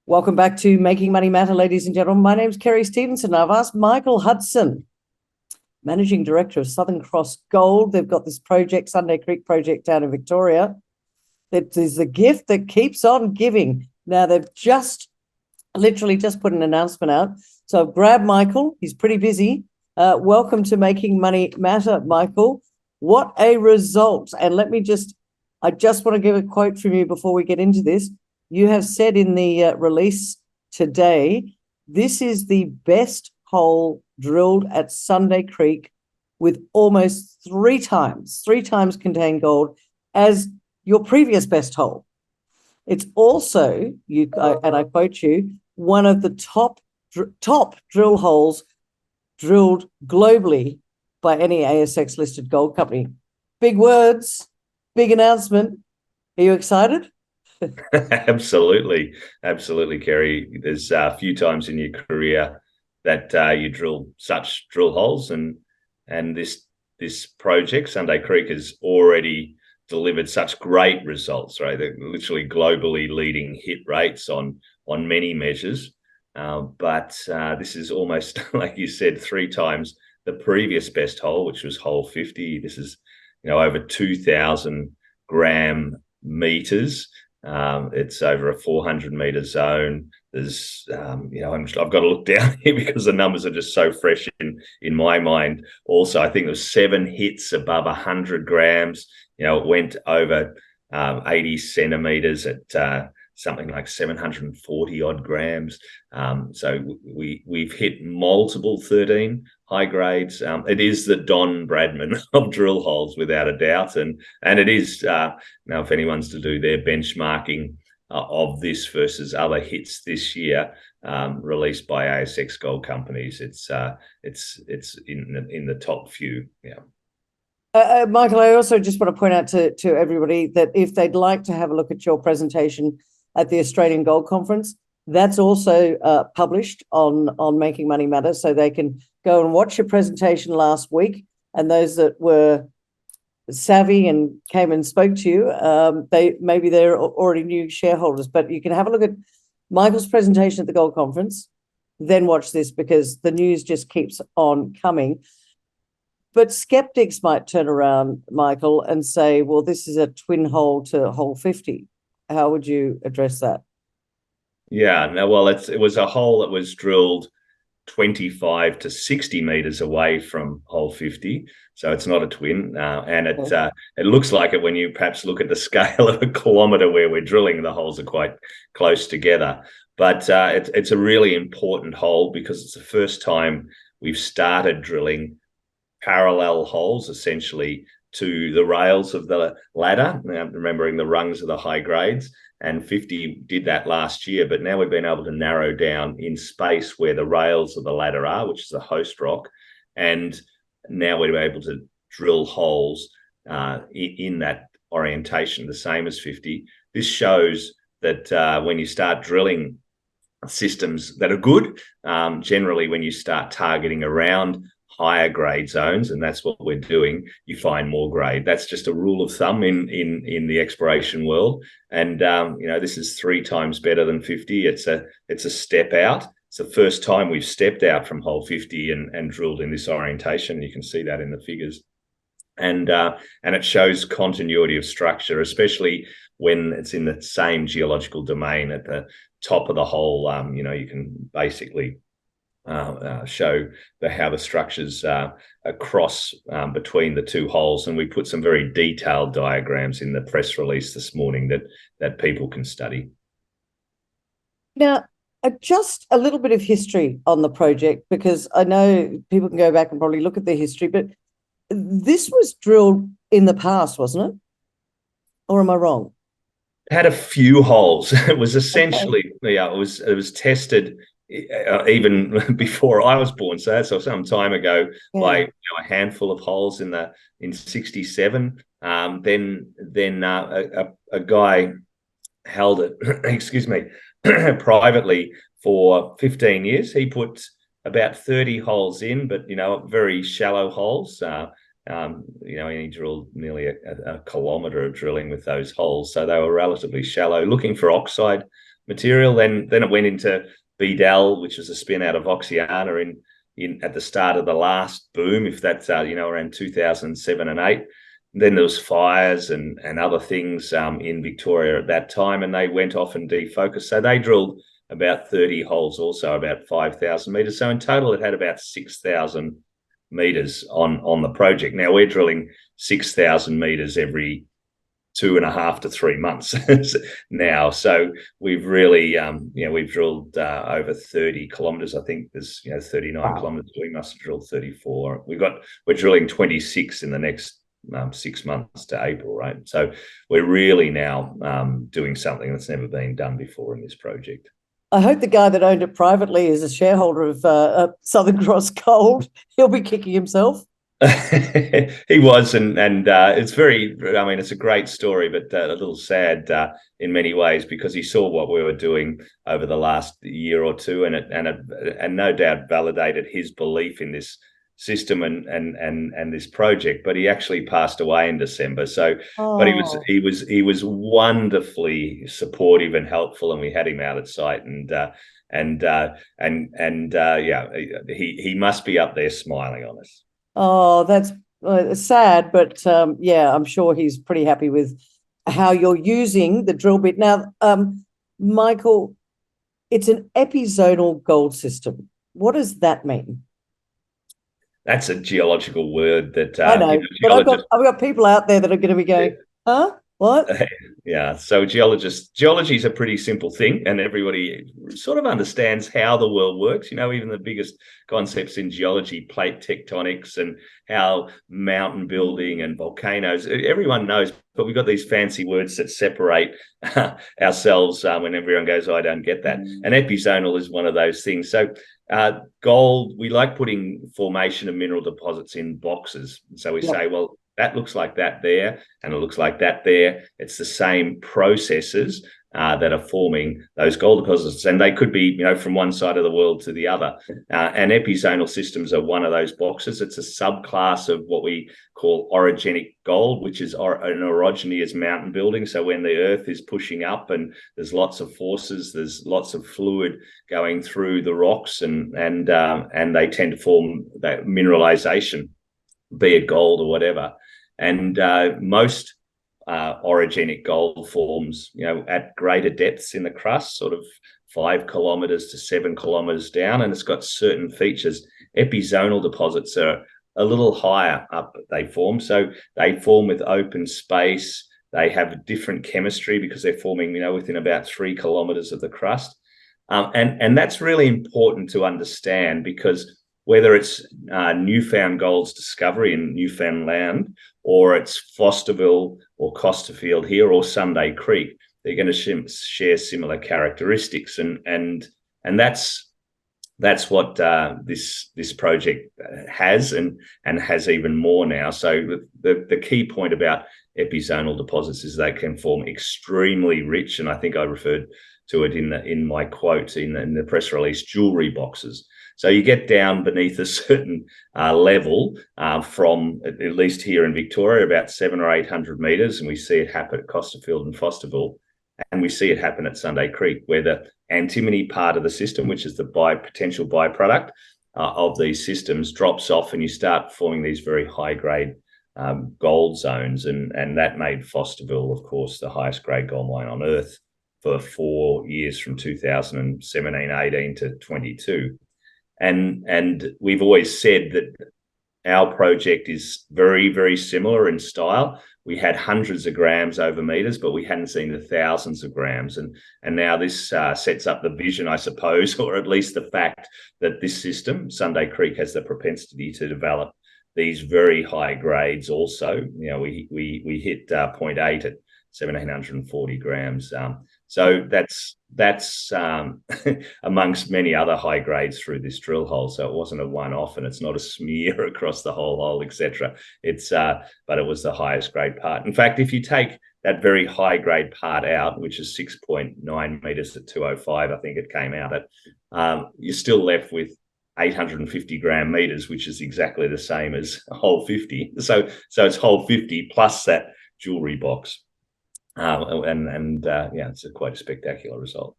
Welcome back to Making Money Matter, ladies and gentlemen. My name's Kerry Stevenson. I've asked Michael Hudson, Managing Director of Southern Cross Gold. They've got this project, Sunday Creek project down in Victoria. That is the gift that keeps on giving. Now, they've literally just put an announcement out. So I've grabbed Michael. He's pretty busy. Welcome to Making Money Matter, Michael. What a result. And I just want to give a quote from you before we get into this. You have said in the release today, this is the best hole drilled at Sunday Creek with almost three times contained gold as your previous best hole. It's also, and I quote you, one of the top drill holes drilled globally by any ASX listed gold company. Big words, big announcement. Are you excited? Absolutely, Kerry. There's a few times in your career that you drill such drill holes, and this project, Sunday Creek, has already delivered such great results. Right, they're literally globally leading hit rates on many measures. But this is almost, like you said, three times the previous best hole, which was hole 50. This is over 2,000 gram meters. It's over a 400-meter zone. There's, I've got to look down here because the numbers are just so fresh in my mind. Also, I think there's 7 hits above 100 grams. It went over 80 centimeters at something like 740 odd grams. So we've hit multiple 13 high grades. It is the Don Bradman of drill holes, without a doubt, and it is now, if anyone's to do their benchmarking of this versus other hits this year released by ASX gold companies, it's in the top few. Yeah. Michael, I also just want to point out to everybody that if they'd like to have a look at your presentation at the Australian Gold Conference, that's also published on Making Money Matter, so they can go and watch your presentation last week. And those that were savvy and came and spoke to you, they're already new shareholders, but you can have a look at Michael's presentation at the Gold Conference, then watch this, because the news just keeps on coming. But skeptics might turn around, Michael, and say, well, this is a twin hole to hole 50. How would you address that? Yeah, no, well, it was a hole that was drilled 25 to 60 meters away from hole 50, so it's not a twin, and it looks like it when you perhaps look at the scale of a kilometre where we're drilling. The holes are quite close together, but it's a really important hole because it's the first time we've started drilling parallel holes, essentially, to the rails of the ladder, remembering the rungs of the high grades. And 50 did that last year, but now we've been able to narrow down in space where the rails of the ladder are, which is the host rock, and now we're able to drill holes in that orientation, the same as 50. This shows that when you start drilling systems that are good, generally when you start targeting around higher grade zones, and that's what we're doing, you find more grade. That's just a rule of thumb in the exploration world. And this is 3 times better than 50. It's a step out. It's the first time we've stepped out from hole 50 and drilled in this orientation. You can see that in the figures. And it shows continuity of structure, especially when it's in the same geological domain at the top of the hole. You can basically show how the structures across between the two holes, and we put some very detailed diagrams in the press release this morning that people can study. Now, just a little bit of history on the project, because I know people can go back and probably look at the history, but this was drilled in the past, wasn't it? Or am I wrong? It had a few holes. It was essentially, it was tested even before I was born, so that's some time ago, by a handful of holes in 67. Then a guy held it, excuse me, privately for 15 years. He put about 30 holes in, but very shallow holes. He drilled nearly a kilometre of drilling with those holes, so they were relatively shallow, looking for oxide material. Then it went into BDAL, which was a spin out of Oxiana in at the start of the last boom, if that's around 2007 and 8. Then there was fires and other things in Victoria at that time, and they went off and defocused. So they drilled about 30 holes, also about 5,000 meters. So in total, it had about 6,000 meters on the project. Now we're drilling 6,000 meters every 2.5 to 3 months now. So we've really, we've drilled over 30 kilometers. I think there's 39 kilometers. We must have drilled 34. We're drilling 26 in the next 6 months to April, right? So we're really now doing something that's never been done before in this project. I hope the guy that owned it privately is a shareholder of Southern Cross Gold. He'll be kicking himself. He was, and it's it's a great story, but a little sad in many ways, because he saw what we were doing over the last year or two, and no doubt validated his belief in this system and this project. But he actually passed away in December. So, but he was wonderfully supportive and helpful, and we had him out at site, he must be up there smiling on us. Oh, that's sad, but I'm sure he's pretty happy with how you're using the drill bit. Now, Michael, it's an epizonal gold system. What does that mean? That's a geological word that I know, but I've got people out there that are going to be going, huh? What? Yeah, so geology is a pretty simple thing, and everybody sort of understands how the world works. Even the biggest concepts in geology, plate tectonics and how mountain building and volcanoes, everyone knows, but we've got these fancy words that separate ourselves when everyone goes, I don't get that. And epizonal is one of those things. So gold, we like putting formation of mineral deposits in boxes. So we say, well, that looks like that there, and it looks like that there. It's the same processes that are forming those gold deposits, and they could be, from one side of the world to the other. And epizonal systems are one of those boxes. It's a subclass of what we call orogenic gold, which is an orogeny is mountain building. So when the earth is pushing up and there's lots of forces, there's lots of fluid going through the rocks, and they tend to form that mineralization, be it gold or whatever. And most orogenic gold forms, at greater depths in the crust, sort of 5 kilometers to 7 kilometers down, and it's got certain features. Epizonal deposits are a little higher up they form. So they form with open space. They have a different chemistry because they're forming, within about 3 kilometers of the crust. And that's really important to understand, because whether it's Newfound Gold's discovery in Newfoundland, or it's Fosterville or Costerfield here, or Sunday Creek, they're going to share similar characteristics, and that's what this project has, and has even more now. So the key point about epizonal deposits is they can form extremely rich, and I think I referred to it in my quote in the press release, jewelry boxes. So you get down beneath a certain level from, at least here in Victoria, about 700 or 800 meters, and we see it happen at Costerfield and Fosterville, and we see it happen at Sunday Creek, where the antimony part of the system, which is the potential byproduct of these systems, drops off, and you start forming these very high-grade gold zones, and that made Fosterville, of course, the highest grade gold mine on Earth for 4 years, from 2017, 18 to 22. And we've always said that our project is very, very similar in style. We had hundreds of grams over meters, but we hadn't seen the thousands of grams. And now this sets up the vision, I suppose, or at least the fact that this system, Sunday Creek, has the propensity to develop these very high grades also. We hit 0.8 at 1,740 grams. So that's amongst many other high grades through this drill hole. So it wasn't a one-off, and it's not a smear across the whole hole, etc. But it was the highest grade part. In fact, if you take that very high grade part out, which is 6.9 meters at 205, I think it came out at, you're still left with 850 gram meters, which is exactly the same as hole 50. So it's hole 50 plus that jewelry box. It's quite a spectacular result.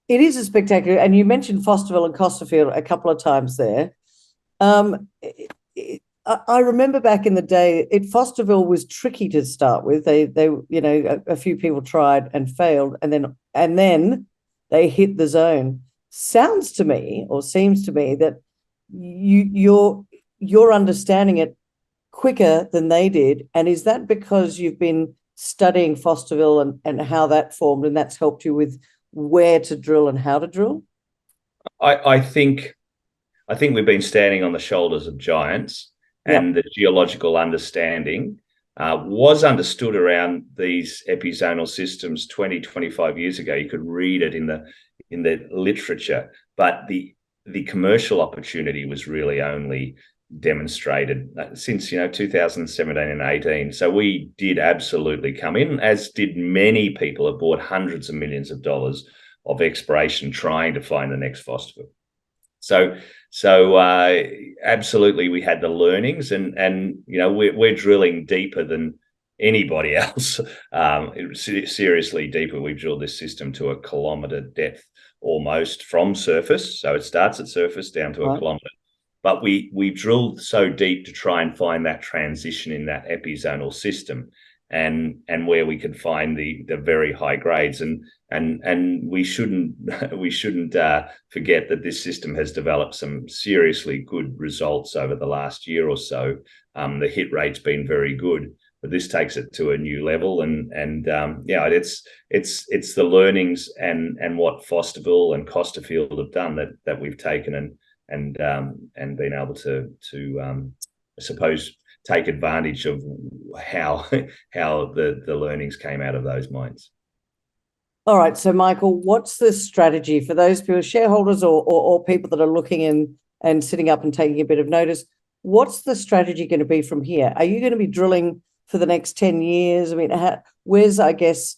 It is a spectacular, and you mentioned Fosterville and Costerfield a couple of times there. I remember back in the day, Fosterville was tricky to start with. They a few people tried and failed, and then they hit the zone. Sounds to me, or seems to me, that you're understanding it quicker than they did. And is that because you've been studying Fosterville and how that formed, and that's helped you with where to drill and how to drill? I think we've been standing on the shoulders of giants, and the geological understanding was understood around these epizonal systems 20, 25 years ago. You could read it in the literature, but the commercial opportunity was really only demonstrated since 2017 and 18. So we did absolutely come in, as did many people have bought hundreds of millions of dollars of exploration trying to find the next Fosterville. So absolutely, we had the learnings, and we're drilling deeper than anybody else. Seriously deeper. We've drilled this system to 1 kilometre depth almost from surface. So it starts at surface down to 1 kilometre. But we drilled so deep to try and find that transition in that epizonal system, and where we could find the very high grades, and we shouldn't forget that this system has developed some seriously good results over the last year or so. The hit rate's been very good, but this takes it to a new level, and it's the learnings and what Fosterville and Costerfield have done that we've taken and been able to I suppose take advantage of how the learnings came out of those mines. All right, so Michael, what's the strategy for those people, shareholders or people that are looking in and sitting up and taking a bit of notice? What's the strategy going to be from here? Are you going to be drilling for the next 10 years? I mean, I guess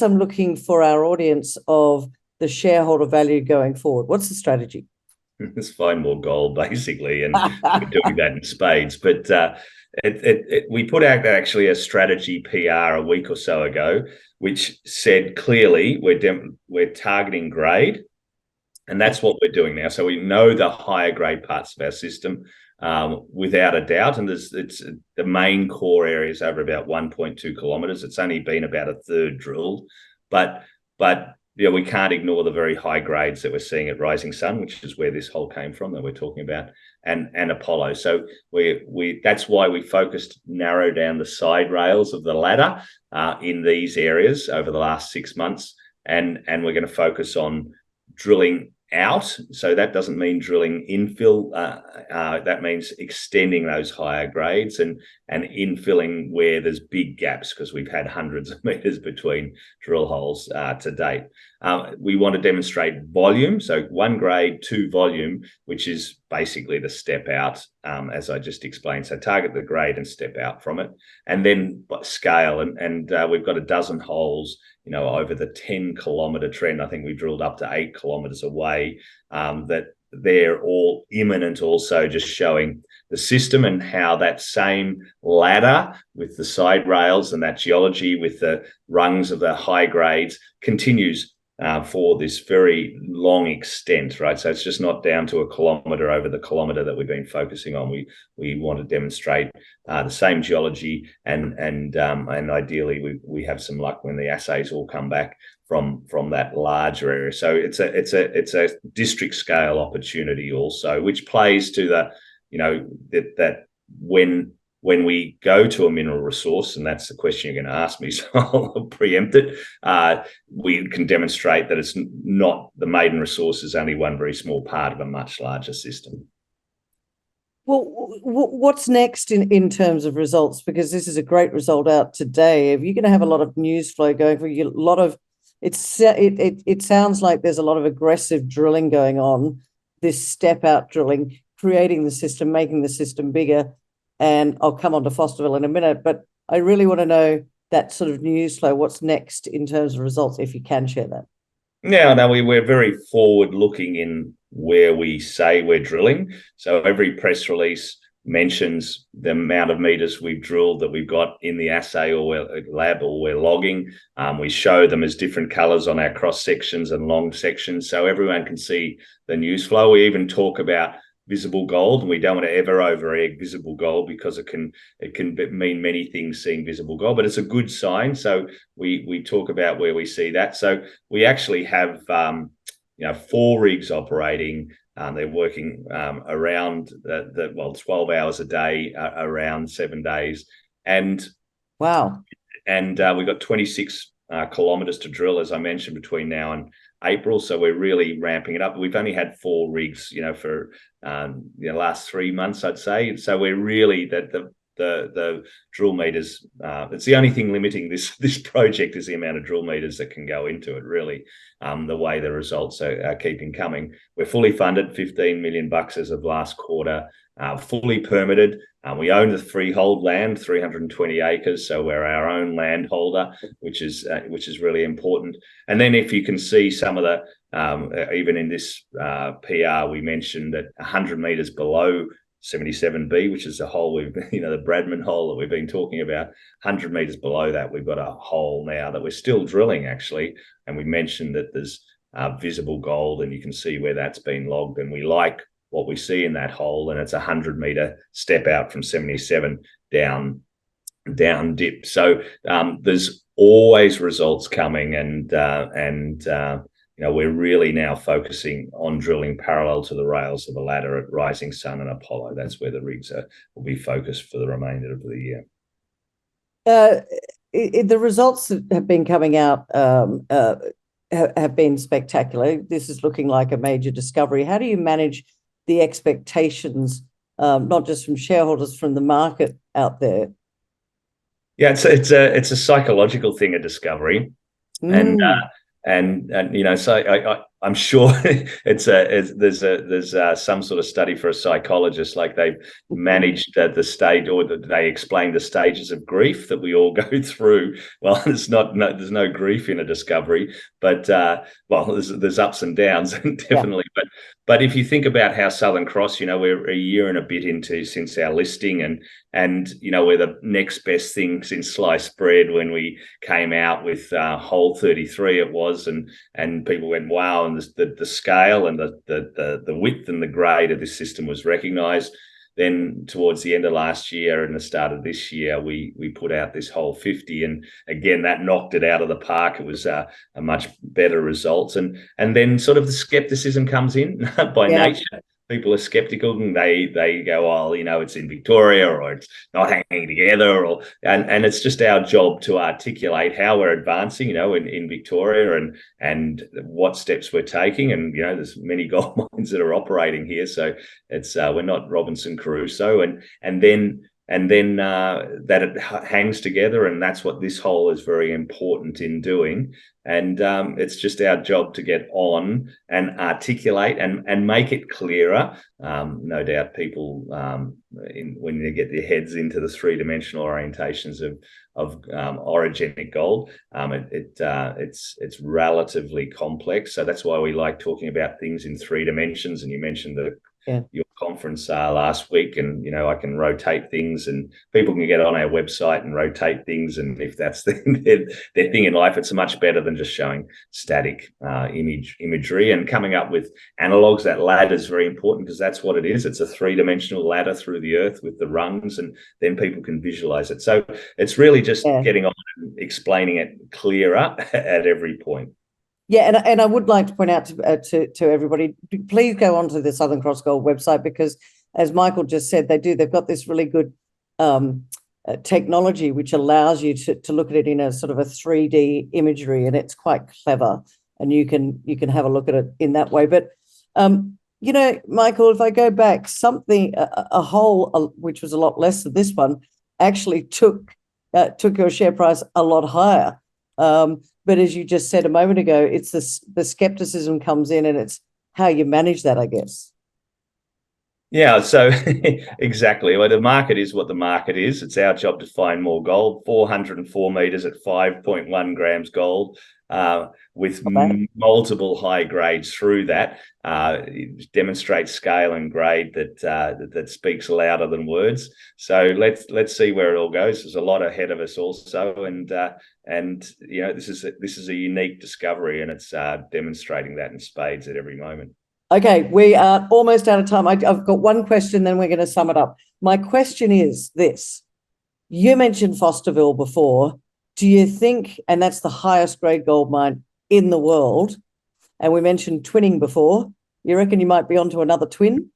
I'm looking for our audience of the shareholder value going forward. What's the strategy? Let's find more gold, basically, and we're doing that in spades. But we put out actually a strategy PR a week or so ago, which said clearly we're targeting grade, and that's what we're doing now. So we know the higher grade parts of our system without a doubt, and it's the main core areas over about 1.2 kilometres. It's only been about a third drilled, but we can't ignore the very high grades that we're seeing at Rising Sun, which is where this hole came from that we're talking about, and Apollo. So that's why we narrow down the side rails of the ladder in these areas over the last 6 months, and we're going to focus on drilling out. So that doesn't mean drilling infill. That means extending those higher grades and infilling where there's big gaps, because we've had hundreds of meters between drill holes to date. We want to demonstrate volume, so 1 grade, 2 volume, which is basically the step out, as I just explained. So target the grade and step out from it, and then scale. And we've got a dozen holes, over the 10-kilometre trend. I think we drilled up to 8 kilometres away, that they're all imminent, also just showing the system and how that same ladder with the side rails and that geology with the rungs of the high grades continues for this very long extent, right? So it's just not down to 1 kilometre over the kilometre that we've been focusing on. We want to demonstrate the same geology, and ideally we have some luck when the assays all come back from that larger area. So it's a district scale opportunity also, which plays to the that when we go to a mineral resource, and that's the question you're going to ask me, so I'll preempt it, we can demonstrate that it's not the maiden resource is only one very small part of a much larger system. Well, what's next in terms of results? Because this is a great result out today. Are you going to have a lot of news flow going for you? A lot of it sounds like there's a lot of aggressive drilling going on, this step out drilling, creating the system, making the system bigger. And I'll come on to Fosterville in a minute, but I really want to know that sort of news flow. What's next in terms of results, if you can share that? No, we're very forward looking in where we say we're drilling. So every press release mentions the amount of meters we've drilled that we've got in the assay or lab or we're logging. We show them as different colors on our cross sections and long sections, so everyone can see the news flow. We even talk about visible gold, and we don't want to ever over-egg visible gold because it can mean many things, seeing visible gold, but it's a good sign. So we talk about where we see that. So we actually have 4 rigs operating. They're working around 12 hours a day, around 7 days. And wow. And we've got 26 kilometers to drill, as I mentioned, between now and April. So we're really ramping it up. We've only had 4 rigs, for the last 3 months, I'd say. So we're really the drill meters. It's the only thing limiting this project is the amount of drill meters that can go into it. Really, the way the results are keeping coming. We're fully funded, $15 million as of last quarter. Fully permitted. We own the freehold land, 320 acres, so we're our own landholder, which is really important. And then if you can see some of the, even in this PR, we mentioned that 100 meters below 77B, which is the hole the Bradman hole that we've been talking about, 100 meters below that, we've got a hole now that we're still drilling, actually. And we mentioned that there's visible gold, and you can see where that's been logged. And we like what we see in that hole, and it's a 100-meter step out from 77 down dip. So there's always results coming, and we're really now focusing on drilling parallel to the rails of the ladder at Rising Sun and Apollo. That's where the rigs will be focused for the remainder of the year. The results that have been coming out have been spectacular. This is looking like a major discovery. How do you manage the expectations, not just from shareholders, from the market out there? Yeah, it's a psychological thing, a discovery, and so I'm sure there's some sort of study for a psychologist, like they've managed the stage, or that they explain the stages of grief that we all go through. Well, there's no grief in a discovery, but there's ups and downs, definitely. Yeah. But if you think about how Southern Cross, we're a year and a bit since our listing, and we're the next best thing since sliced bread when we came out with hole 33 it was, and people went, wow, and the scale and the width and the grade of this system was recognized. Then towards the end of last year and the start of this year, we put out this hole 50, and again that knocked it out of the park. It was a much better results, and then sort of the skepticism comes in by nature. People are skeptical, and they go, oh, it's in Victoria, or it's not hanging together, and it's just our job to articulate how we're advancing, in Victoria, and what steps we're taking. And there's many gold mines that are operating here, so it's we're not Robinson Crusoe, and then that it hangs together, and that's what this hole is very important in doing. And it's just our job to get on and articulate and make it clearer. No doubt people, when they get their heads into the three-dimensional orientations of orogenic gold, it's relatively complex. So that's why we like talking about things in 3 dimensions. And you mentioned your conference last week, and I can rotate things, and people can get on our website and rotate things, and if that's their thing in life, it's much better than just showing static imagery. And coming up with analogs, that ladder is very important, because that's what it is. It's a 3-dimensional ladder through the earth with the rungs, and then people can visualize it. So it's really just getting on and explaining it clearer at every point. Yeah, and I would like to point out to everybody, please go onto the Southern Cross Gold website, because, as Michael just said, they've got this really good technology which allows you to look at it in a sort of a 3D imagery, and it's quite clever, and you can have a look at it in that way. But Michael, if I go back, a hole which was a lot less than this one actually took your share price a lot higher. But as you just said a moment ago, it's the skepticism comes in, and it's how you manage that, I guess. Yeah, so exactly. Well, the market is what the market is. It's our job to find more gold. 404 meters at 5.1 grams gold, with multiple high grades through that. It demonstrates scale and grade that speaks louder than words. So let's see where it all goes. There's a lot ahead of us also, and this is a unique discovery, and it's demonstrating that in spades at every moment. Okay, we are almost out of time. I've got one question, then we're going to sum it up. My question is this. You mentioned Fosterville before. Do you think, and that's the highest grade gold mine in the world, and we mentioned twinning before, you reckon you might be onto another twin?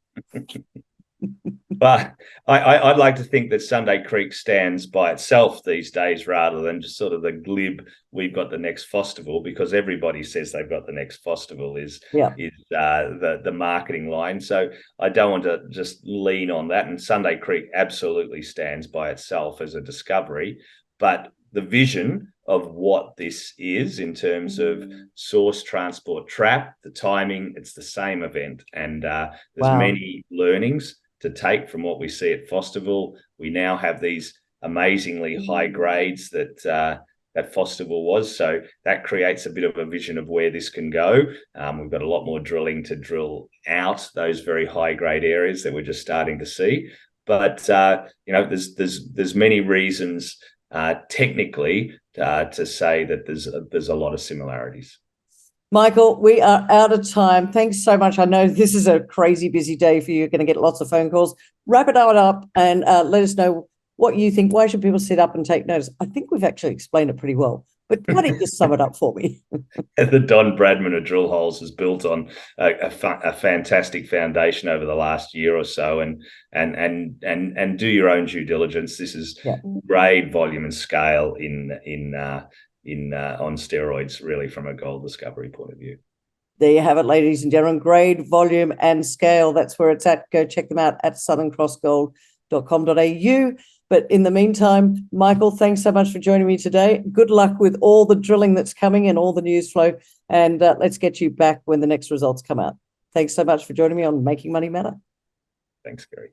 But I'd like to think that Sunday Creek stands by itself these days rather than just sort of the glib, we've got the next Fosterville, because everybody says they've got the next Fosterville is the marketing line. So I don't want to just lean on that. And Sunday Creek absolutely stands by itself as a discovery. But the vision of what this is in terms of source, transport, trap, the timing, it's the same event. And there's many learnings to take from what we see at Fosterville. We now have these amazingly high grades that Fosterville was. So that creates a bit of a vision of where this can go. We've got a lot more drilling to drill out those very high grade areas that we're just starting to see. But there's many reasons technically to say that there's a lot of similarities. Michael, we are out of time. Thanks so much. I know this is a crazy busy day for you. You're going to get lots of phone calls. Wrap it up and let us know what you think. Why should people sit up and take notice? I think we've actually explained it pretty well, but why don't you just sum it up for me? The Don Bradman of drill holes is built on a fantastic foundation over the last year or so, and do your own due diligence. This is grade, volume, and scale on steroids, really, from a gold discovery point of view. There you have it, ladies and gentlemen. Grade, volume, and scale. That's where it's at. Go check them out at southerncrossgold.com.au. But in the meantime, Michael, thanks so much for joining me today. Good luck with all the drilling that's coming and all the news flow. And let's get you back when the next results come out. Thanks so much for joining me on Making Money Matter. Thanks, Gary.